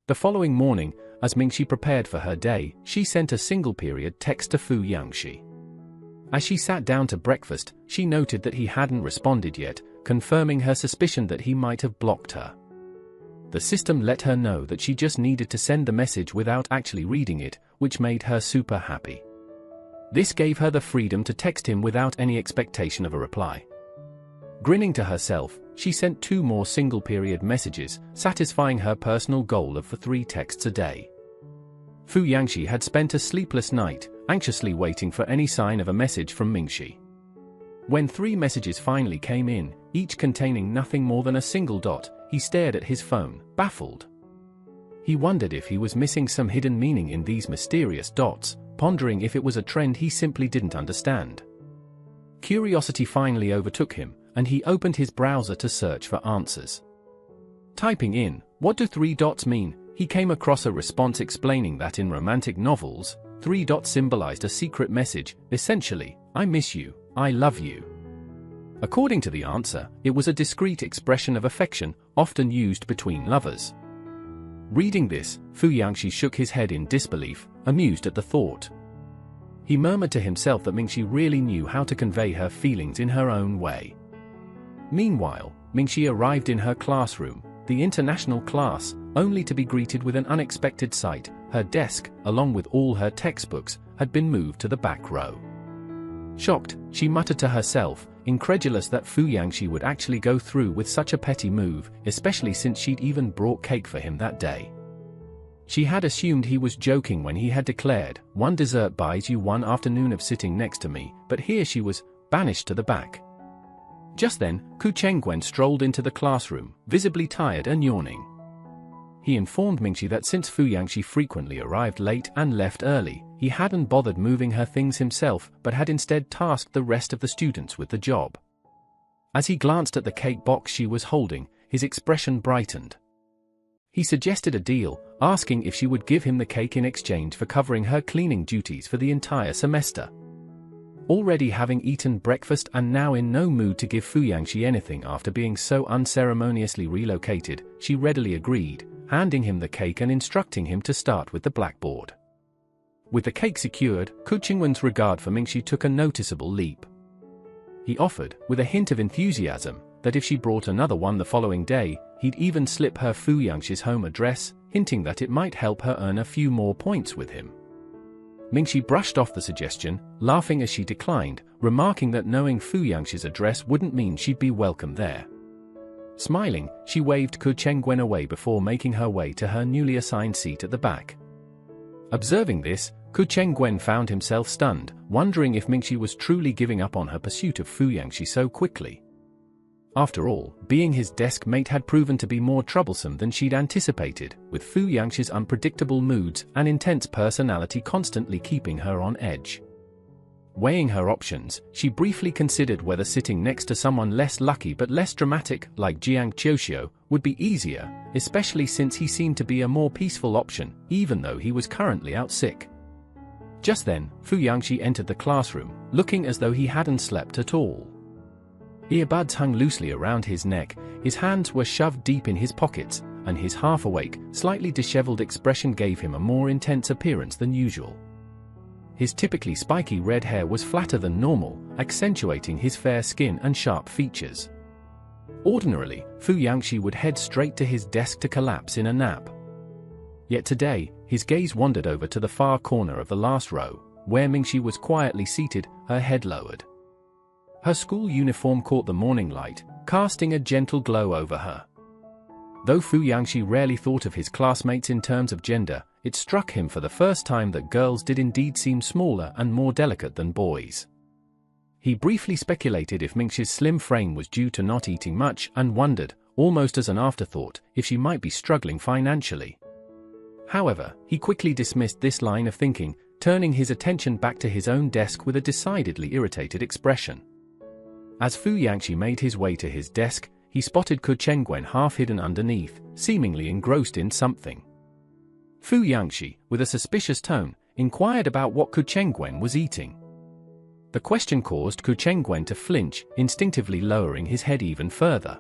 The following morning, as Mingxi prepared for her day, she sent a single-period text to Fu Yangxi. As she sat down to breakfast, she noted that he hadn't responded yet, confirming her suspicion that he might have blocked her. The system let her know that she just needed to send the message without actually reading it, which made her super happy. This gave her the freedom to text him without any expectation of a reply. Grinning to herself, she sent 2 more single-period messages, satisfying her personal goal of 3 texts a day. Fu Yangxi had spent a sleepless night, anxiously waiting for any sign of a message from Mingxi. When 3 messages finally came in, each containing nothing more than a single dot, he stared at his phone, baffled. He wondered if he was missing some hidden meaning in these mysterious dots, pondering if it was a trend he simply didn't understand. Curiosity finally overtook him, and he opened his browser to search for answers. Typing in, "What do 3 dots mean?" he came across a response explaining that in romantic novels, 3 dots symbolized a secret message, essentially, "I miss you, I love you." According to the answer, it was a discreet expression of affection, often used between lovers. Reading this, Fu Yangxi shook his head in disbelief, amused at the thought. He murmured to himself that Mingxi really knew how to convey her feelings in her own way. Meanwhile, Mingxi arrived in her classroom, the international class, only to be greeted with an unexpected sight. Her desk, along with all her textbooks, had been moved to the back row. Shocked, she muttered to herself, incredulous that Fu Yangxi would actually go through with such a petty move, especially since she'd even brought cake for him that day. She had assumed he was joking when he had declared, "One dessert buys you 1 afternoon of sitting next to me," but here she was, banished to the back. Just then, Ku Chengguen strolled into the classroom, visibly tired and yawning. He informed Mingxi that since Fu Yangxi frequently arrived late and left early, he hadn't bothered moving her things himself but had instead tasked the rest of the students with the job. As he glanced at the cake box she was holding, his expression brightened. He suggested a deal, asking if she would give him the cake in exchange for covering her cleaning duties for the entire semester. Already having eaten breakfast and now in no mood to give Fu Yangxi anything after being so unceremoniously relocated, she readily agreed, handing him the cake and instructing him to start with the blackboard. With the cake secured, Ku Qingwen's regard for Mingxi took a noticeable leap. He offered, with a hint of enthusiasm, that if she brought another one the following day, he'd even slip her Fu Yangxi's home address, hinting that it might help her earn a few more points with him. Mingxi brushed off the suggestion, laughing as she declined, remarking that knowing Fu Yangxi's address wouldn't mean she'd be welcome there. Smiling, she waved Ku Chengguen away before making her way to her newly assigned seat at the back. Observing this, Ku Chengguen found himself stunned, wondering if Mingxi was truly giving up on her pursuit of Fu Yangxi so quickly. After all, being his desk mate had proven to be more troublesome than she'd anticipated, with Fu Yangxi's unpredictable moods and intense personality constantly keeping her on edge. Weighing her options, she briefly considered whether sitting next to someone less lucky but less dramatic, like Jiang Qiuxiu, would be easier, especially since he seemed to be a more peaceful option, even though he was currently out sick. Just then, Fu Yangxi entered the classroom, looking as though he hadn't slept at all. Earbuds hung loosely around his neck, his hands were shoved deep in his pockets, and his half-awake, slightly disheveled expression gave him a more intense appearance than usual. His typically spiky red hair was flatter than normal, accentuating his fair skin and sharp features. Ordinarily, Fu Yangxi would head straight to his desk to collapse in a nap. Yet today, his gaze wandered over to the far corner of the last row, where Mingxi was quietly seated, her head lowered. Her school uniform caught the morning light, casting a gentle glow over her. Though Fu Yangxi rarely thought of his classmates in terms of gender, it struck him for the first time that girls did indeed seem smaller and more delicate than boys. He briefly speculated if Mingxi's slim frame was due to not eating much and wondered, almost as an afterthought, if she might be struggling financially. However, he quickly dismissed this line of thinking, turning his attention back to his own desk with a decidedly irritated expression. As Fu Yangxi made his way to his desk, he spotted Ku Chengwen half hidden underneath, seemingly engrossed in something. Fu Yangxi, with a suspicious tone, inquired about what Ku Chengwen was eating. The question caused Ku Chengwen to flinch, instinctively lowering his head even further.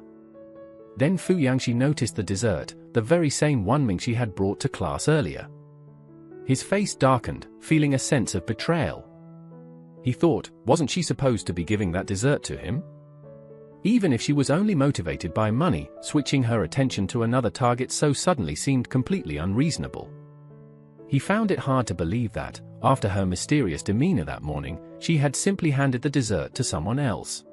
Then Fu Yangxi noticed the dessert, the very same one Mingxi had brought to class earlier. His face darkened, feeling a sense of betrayal. He thought, wasn't she supposed to be giving that dessert to him? Even if she was only motivated by money, switching her attention to another target so suddenly seemed completely unreasonable. He found it hard to believe that, after her mysterious demeanor that morning, she had simply handed the dessert to someone else.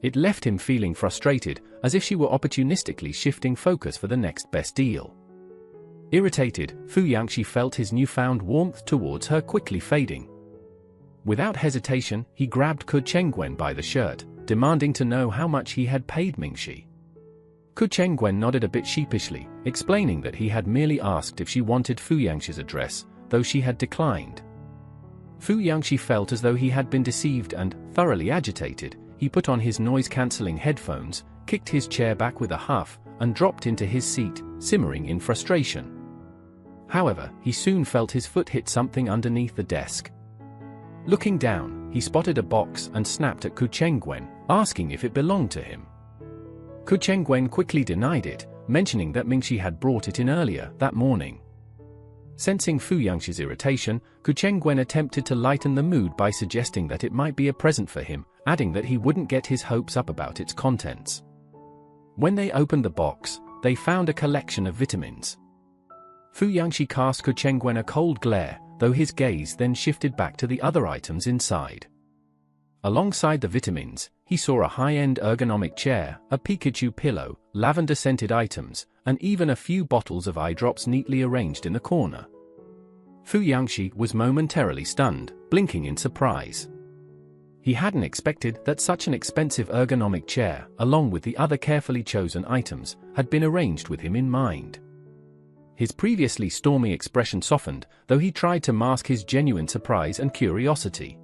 It left him feeling frustrated, as if she were opportunistically shifting focus for the next best deal. Irritated, Fu Yangxi felt his newfound warmth towards her quickly fading. Without hesitation, he grabbed Ku Chengwen by the shirt, demanding to know how much he had paid Mingxi. Ku Chengwen nodded a bit sheepishly, explaining that he had merely asked if she wanted Fu Yangxi's address, though she had declined. Fu Yangxi felt as though he had been deceived and, thoroughly agitated, he put on his noise-cancelling headphones, kicked his chair back with a huff, and dropped into his seat, simmering in frustration. However, he soon felt his foot hit something underneath the desk. Looking down, he spotted a box and snapped at Ku Chengwen, asking if it belonged to him. Ku Chengwen quickly denied it, mentioning that Mingxi had brought it in earlier that morning. Sensing Fu Yangxi's irritation, Ku Chengwen attempted to lighten the mood by suggesting that it might be a present for him, adding that he wouldn't get his hopes up about its contents. When they opened the box, they found a collection of vitamins. Fu Yangxi cast Ku Chengwen a cold glare, though his gaze then shifted back to the other items inside. Alongside the vitamins, he saw a high-end ergonomic chair, a Pikachu pillow, lavender-scented items, and even a few bottles of eye drops neatly arranged in the corner. Fu Yangxi was momentarily stunned, blinking in surprise. He hadn't expected that such an expensive ergonomic chair, along with the other carefully chosen items, had been arranged with him in mind. His previously stormy expression softened, though he tried to mask his genuine surprise and curiosity.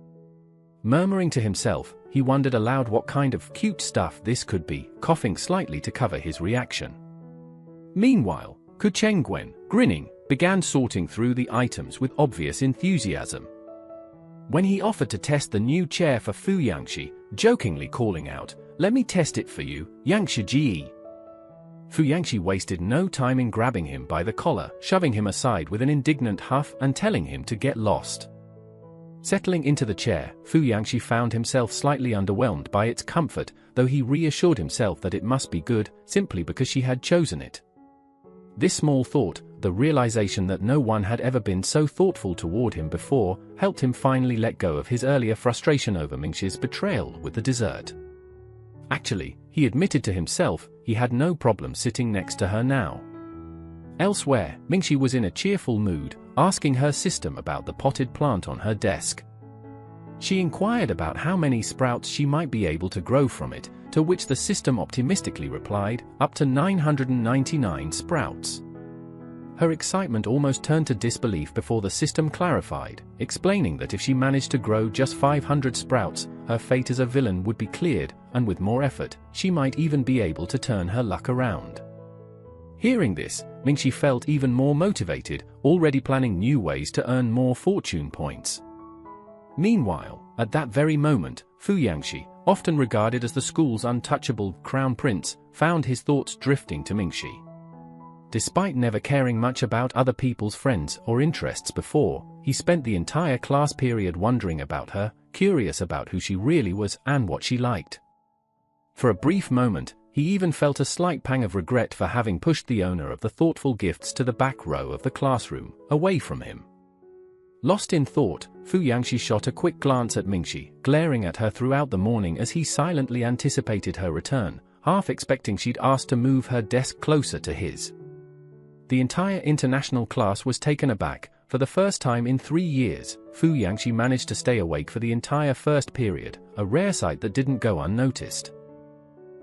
Murmuring to himself, he wondered aloud what kind of cute stuff this could be, coughing slightly to cover his reaction. Meanwhile, Ku Chengwen, grinning, began sorting through the items with obvious enthusiasm. When he offered to test the new chair for Fu Yangxi, jokingly calling out, "Let me test it for you, Yangxi Ji." Fu Yangxi wasted no time in grabbing him by the collar, shoving him aside with an indignant huff and telling him to get lost. Settling into the chair, Fu Yangxi found himself slightly underwhelmed by its comfort, though he reassured himself that it must be good, simply because she had chosen it. This small thought, the realization that no one had ever been so thoughtful toward him before, helped him finally let go of his earlier frustration over Mingxi's betrayal with the dessert. Actually, he admitted to himself, he had no problem sitting next to her now. Elsewhere, Mingxi was in a cheerful mood, asking her system about the potted plant on her desk. She inquired about how many sprouts she might be able to grow from it, to which the system optimistically replied, up to 999 sprouts. Her excitement almost turned to disbelief before the system clarified, explaining that if she managed to grow just 500 sprouts, her fate as a villain would be cleared, and with more effort, she might even be able to turn her luck around. Hearing this, Mingxi felt even more motivated, already planning new ways to earn more fortune points. Meanwhile, at that very moment, Fu Yangxi, often regarded as the school's untouchable crown prince, found his thoughts drifting to Mingxi. Despite never caring much about other people's friends or interests before, he spent the entire class period wondering about her, curious about who she really was and what she liked. For a brief moment, he even felt a slight pang of regret for having pushed the owner of the thoughtful gifts to the back row of the classroom, away from him. Lost in thought, Fu Yangxi shot a quick glance at Mingxi, glaring at her throughout the morning as he silently anticipated her return, half expecting she'd ask to move her desk closer to his. The entire international class was taken aback. For the first time in 3 years, Fu Yangxi managed to stay awake for the entire first period, a rare sight that didn't go unnoticed.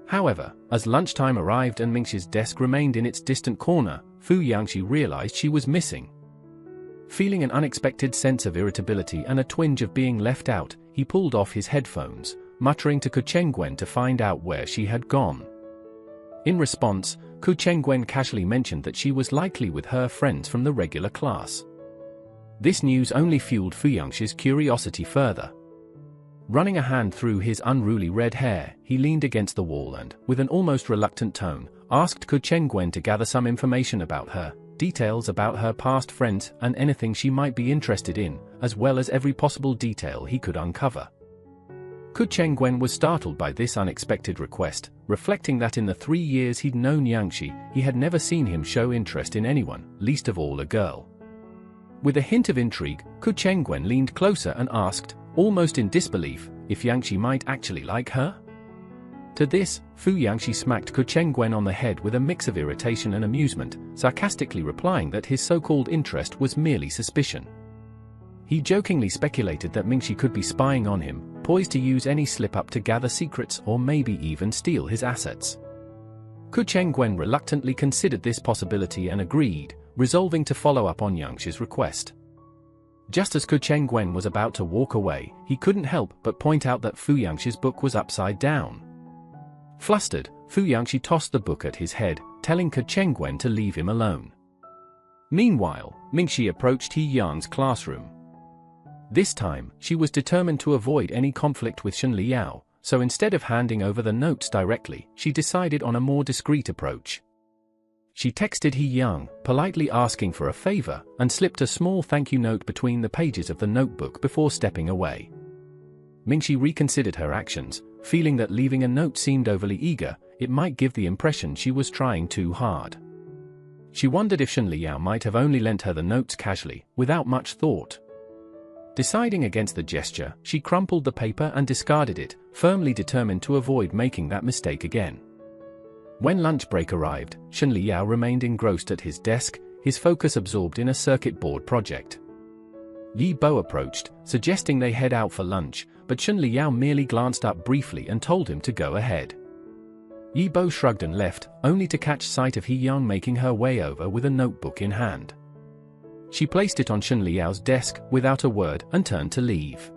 However, as lunchtime arrived and Mingxi's desk remained in its distant corner, Fu Yangxi realized she was missing. Feeling an unexpected sense of irritability and a twinge of being left out, he pulled off his headphones, muttering to Ku Chengwen to find out where she had gone. In response, Ku Chengwen casually mentioned that she was likely with her friends from the regular class. This news only fueled Fu Yangxi's curiosity further. Running a hand through his unruly red hair, he leaned against the wall and, with an almost reluctant tone, asked Ku Chengwen to gather some information about her, details about her past friends and anything she might be interested in, as well as every possible detail he could uncover. Ku Chengwen was startled by this unexpected request, reflecting that in the 3 years he'd known Yangxi, he had never seen him show interest in anyone, least of all a girl. With a hint of intrigue, Ku Chengwen leaned closer and asked, almost in disbelief, if Yangxi might actually like her? To this, Fu Yangxi smacked Ku Chengwen on the head with a mix of irritation and amusement, sarcastically replying that his so-called interest was merely suspicion. He jokingly speculated that Mingxi could be spying on him, poised to use any slip-up to gather secrets or maybe even steal his assets. Ku Chengwen reluctantly considered this possibility and agreed, resolving to follow up on Yangxi's request. Just as Ku Chengwen was about to walk away, he couldn't help but point out that Fu Yangxi's book was upside down. Flustered, Fu Yangxi tossed the book at his head, telling Ku Chengwen to leave him alone. Meanwhile, Mingxi approached He Yang's classroom. This time, she was determined to avoid any conflict with Shen Liao, so instead of handing over the notes directly, she decided on a more discreet approach. She texted He Yang, politely asking for a favor, and slipped a small thank you note between the pages of the notebook before stepping away. Mingxi reconsidered her actions, feeling that leaving a note seemed overly eager, it might give the impression she was trying too hard. She wondered if Shen Liao might have only lent her the notes casually, without much thought. Deciding against the gesture, she crumpled the paper and discarded it, firmly determined to avoid making that mistake again. When lunch break arrived, Shen Liao remained engrossed at his desk, his focus absorbed in a circuit board project. Yi Bo approached, suggesting they head out for lunch, but Shen Liao merely glanced up briefly and told him to go ahead. Yi Bo shrugged and left, only to catch sight of He Yang making her way over with a notebook in hand. She placed it on Shen Liao's desk, without a word, and turned to leave.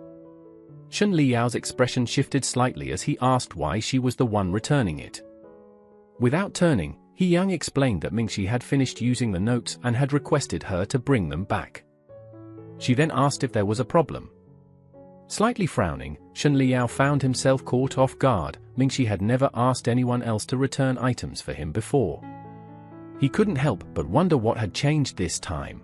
Shen Liao's expression shifted slightly as he asked why she was the one returning it. Without turning, He Yang explained that Mingxi had finished using the notes and had requested her to bring them back. She then asked if there was a problem. Slightly frowning, Shen Liao found himself caught off guard. Mingxi had never asked anyone else to return items for him before. He couldn't help but wonder what had changed this time.